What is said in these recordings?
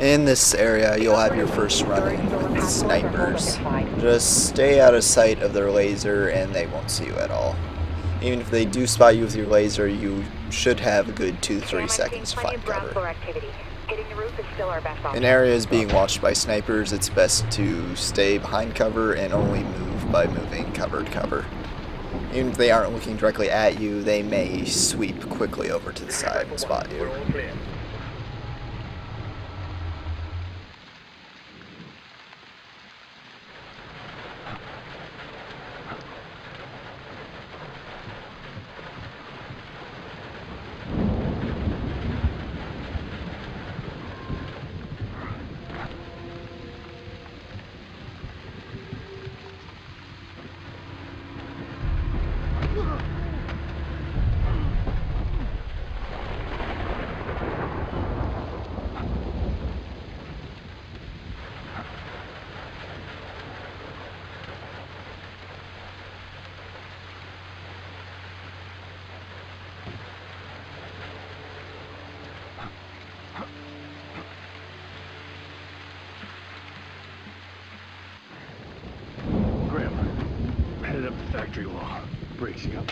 In this area, you'll have your first run-in with snipers. Just stay out of sight of their laser and they won't see you at all. Even if they do spot you with your laser, you should have a good 2-3 seconds to find cover. In areas being watched by snipers, it's best to stay behind cover and only move by moving cover to cover. Even if they aren't looking directly at you, they may sweep quickly over to the side and spot you. Headed up the factory wall. Bracing up.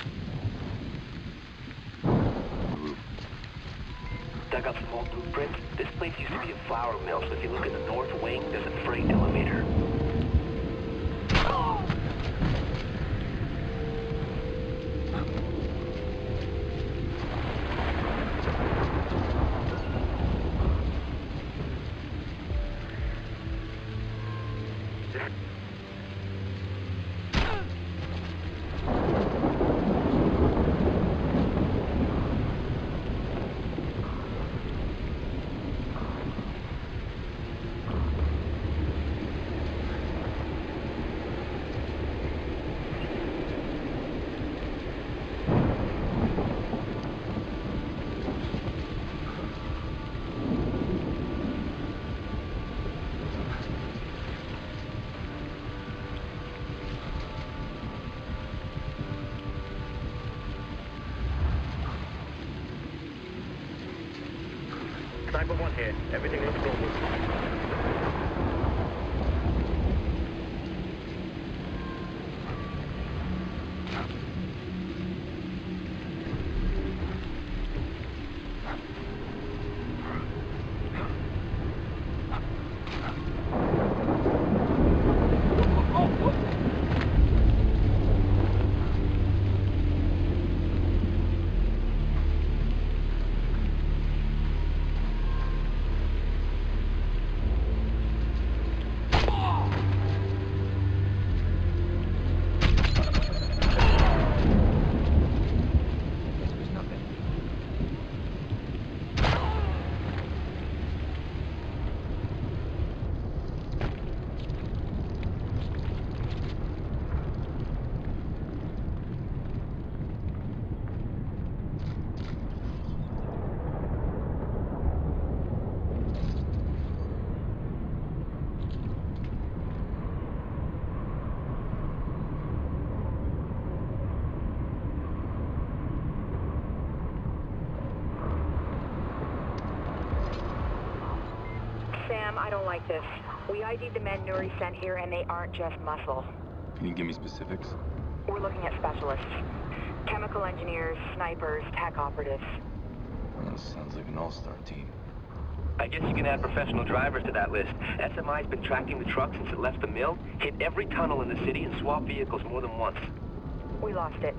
Dug up some old blueprints. This place used to be a flour mill, so if you look in the north wing, there's a freight elevator. Sniper 1 here. Everything looks normal. Sam, I don't like this. We ID'd the men Nuri sent here, and they aren't just muscle. Can you give me specifics? We're looking at specialists. Chemical engineers, snipers, tech operatives. Well, that sounds like an all-star team. I guess you can add professional drivers to that list. SMI's been tracking the truck since it left the mill, hit every tunnel in the city, and swapped vehicles more than once. We lost it.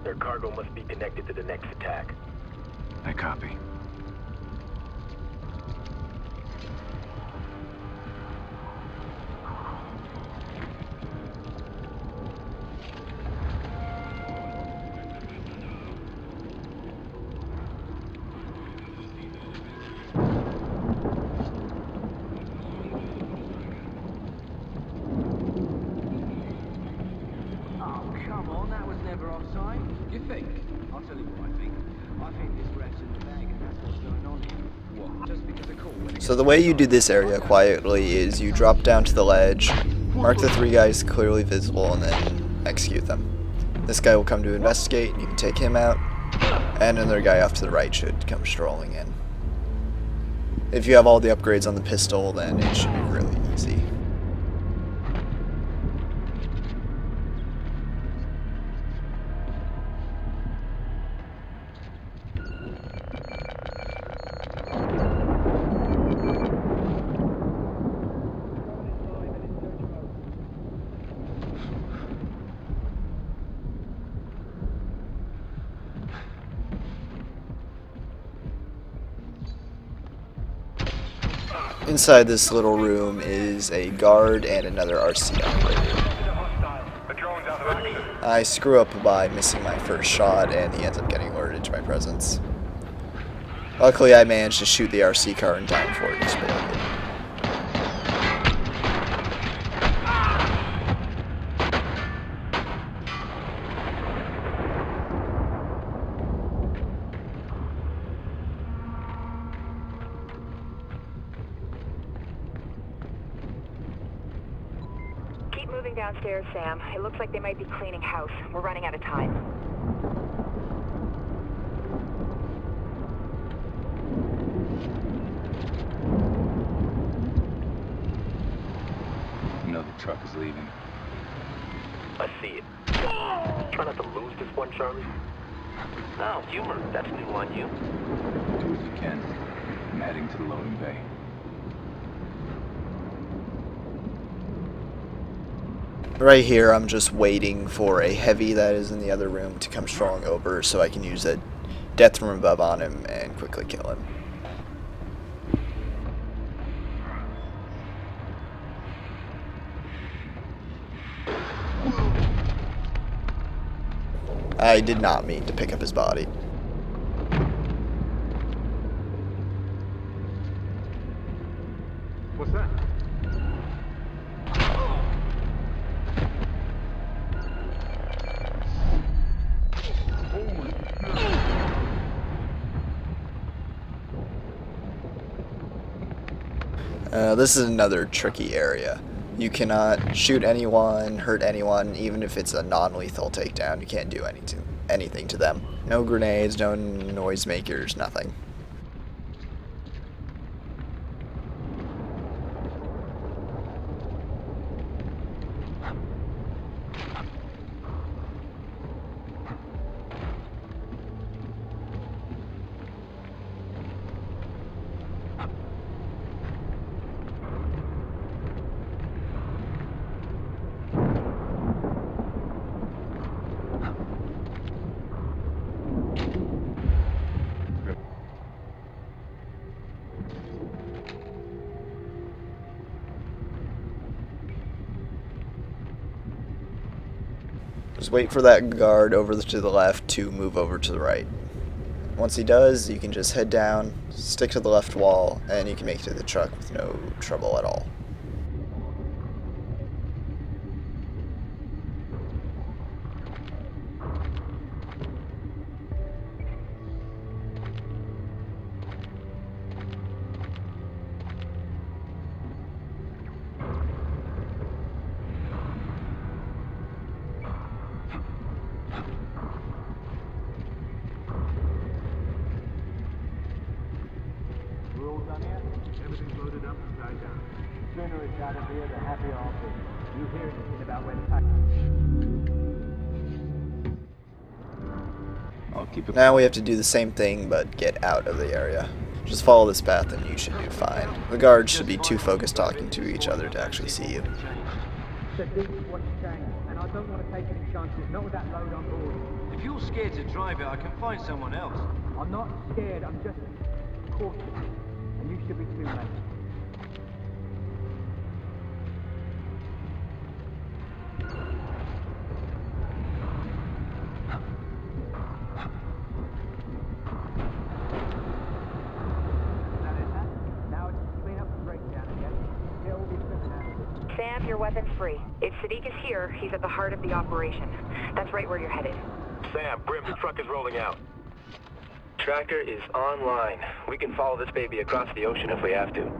Their cargo must be connected to the next attack. I copy. You think? I'll tell you what I think. I think this rat's in the bag and that's what's going on here. What? Just because they're cool. So the way you do this area quietly is you drop down to the ledge, mark the 3 guys clearly visible, and then execute them. This guy will come to investigate, you can take him out, and another guy off to the right should come strolling in. If you have all the upgrades on the pistol, then it should be really easy. Inside this little room is a guard and another RC operator. I screw up by missing my first shot, and he ends up getting alerted to my presence. Luckily, I managed to shoot the RC car in time before it exploded. Keep moving downstairs, Sam. It looks like they might be cleaning house. We're running out of time. Another truck is leaving. I see it. Try not to lose this one, Charlie. No, humor. That's new on you. Do as you can. I'm heading to the loading bay. Right here, I'm just waiting for a heavy that is in the other room to come strolling over so I can use a death from above on him and quickly kill him. I did not mean to pick up his body. What's that? This is another tricky area. You cannot shoot anyone, hurt anyone, even if it's a non-lethal takedown. You can't do anything to them. No grenades, no noisemakers, nothing. Just wait for that guard over to the left to move over to the right. Once he does, you can just head down, stick to the left wall, and you can make it to the truck with no trouble at all. We're all done here? Everything's loaded up and tied down. The sooner it's out of here, the happier I'll be. You hear anything about where the pack... I'll keep it. Now we have to do the same thing, but get out of the area. Just follow this path and you should do fine. The guards should be too focused talking to each other to actually see you. So this is what's changed, and I don't want to take any chances, not with that load on board. If you're scared to drive it, I can find someone else. I'm not scared, I'm just cautious. And you should be too, mate. Now it's clean up the breakdown again. Get all the equipment out of it. Sam, your weapon's free. If Sadiq is here, he's at the heart of the operation. That's right where you're headed. Sam, Brim, the truck is rolling out. Tracker is online. We can follow this baby across the ocean if we have to.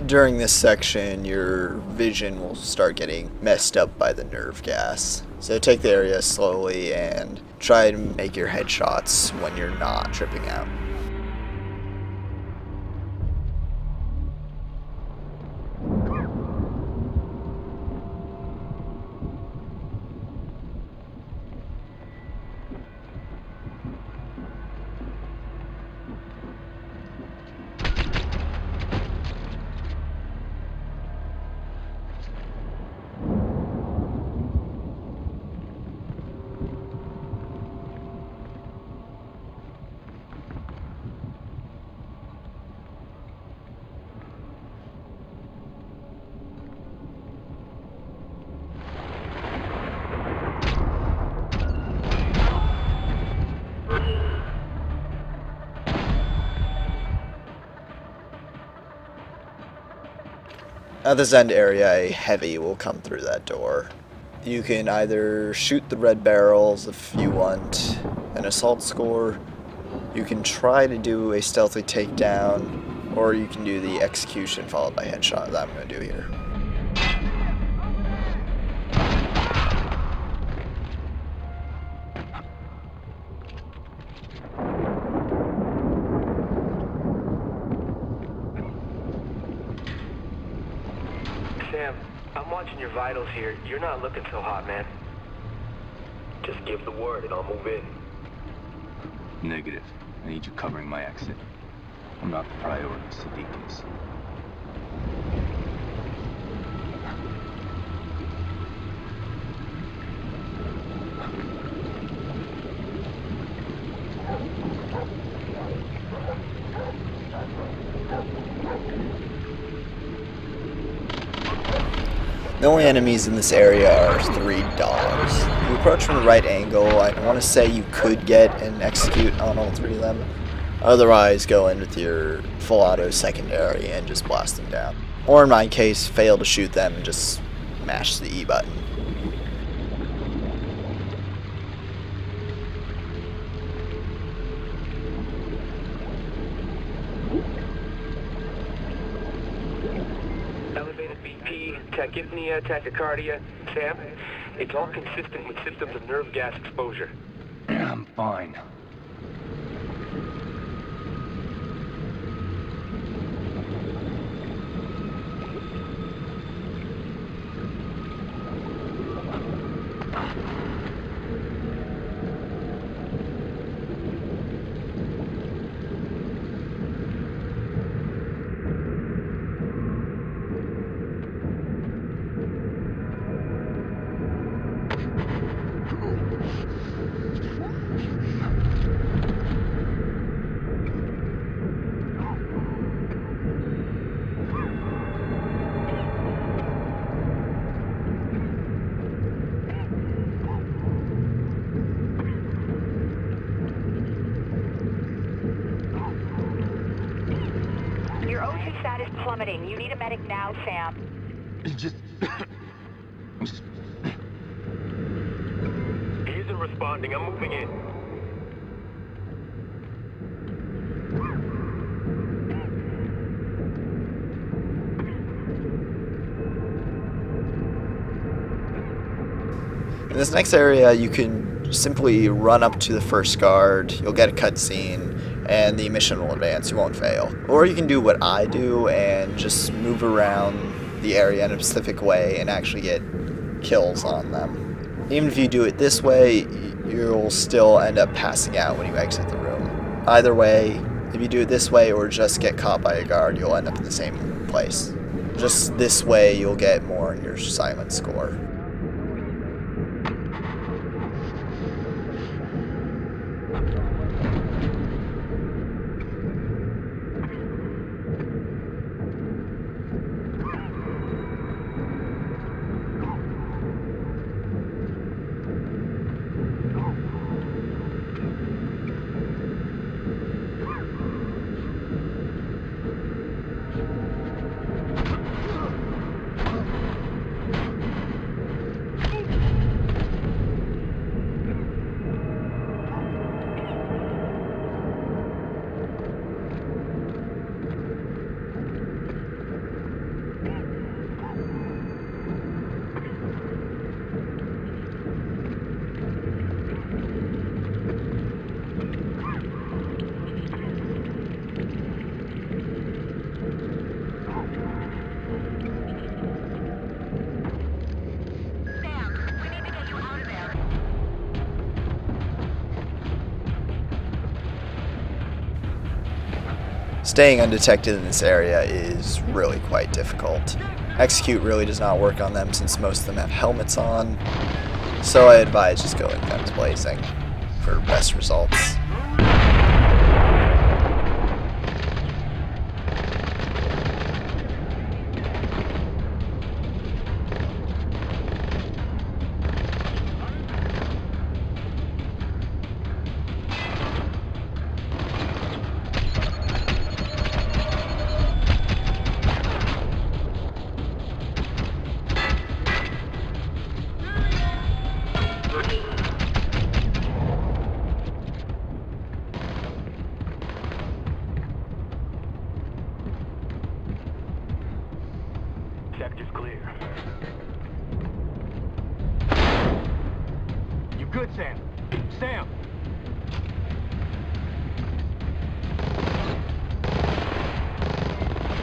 During this section, your vision will start getting messed up by the nerve gas. So take the area slowly and try to make your headshots when you're not tripping out. At this end area, a heavy will come through that door. You can either shoot the red barrels if you want an assault score, you can try to do a stealthy takedown, or you can do the execution followed by headshot that I'm going to do here. Sam, I'm watching your vitals here. You're not looking so hot, man. Just give the word and I'll move in. Negative. I need you covering my exit. I'm not the priority, Sadiq is. The only enemies in this area are 3 dogs. If you approach from the right angle, I want to say you could get and execute on all 3 of them. Otherwise, go in with your full auto secondary and just blast them down. Or in my case, fail to shoot them and just mash the E button. Elevated BP, tachypnea, tachycardia. Sam, it's all consistent with symptoms of nerve gas exposure. I'm fine. Your O2 stat is plummeting. You need a medic now, Sam. He isn't responding. I'm moving in. In this next area, you can simply run up to the first guard, you'll get a cutscene, and the mission will advance, you won't fail. Or you can do what I do and just move around the area in a specific way and actually get kills on them. Even if you do it this way, you'll still end up passing out when you exit the room. Either way, if you do it this way or just get caught by a guard, you'll end up in the same place. Just this way, you'll get more in your silent score. staying undetected in this area is really quite difficult. Execute really does not work on them since most of them have helmets on, so I advise just going guns blazing for best results. Sector's clear. You good, Sam? Sam!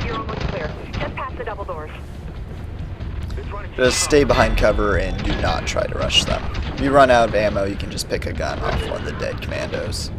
You're almost clear. Just past the double doors. Just stay behind cover and do not try to rush them. If you run out of ammo, you can just pick a gun off one of the dead commandos.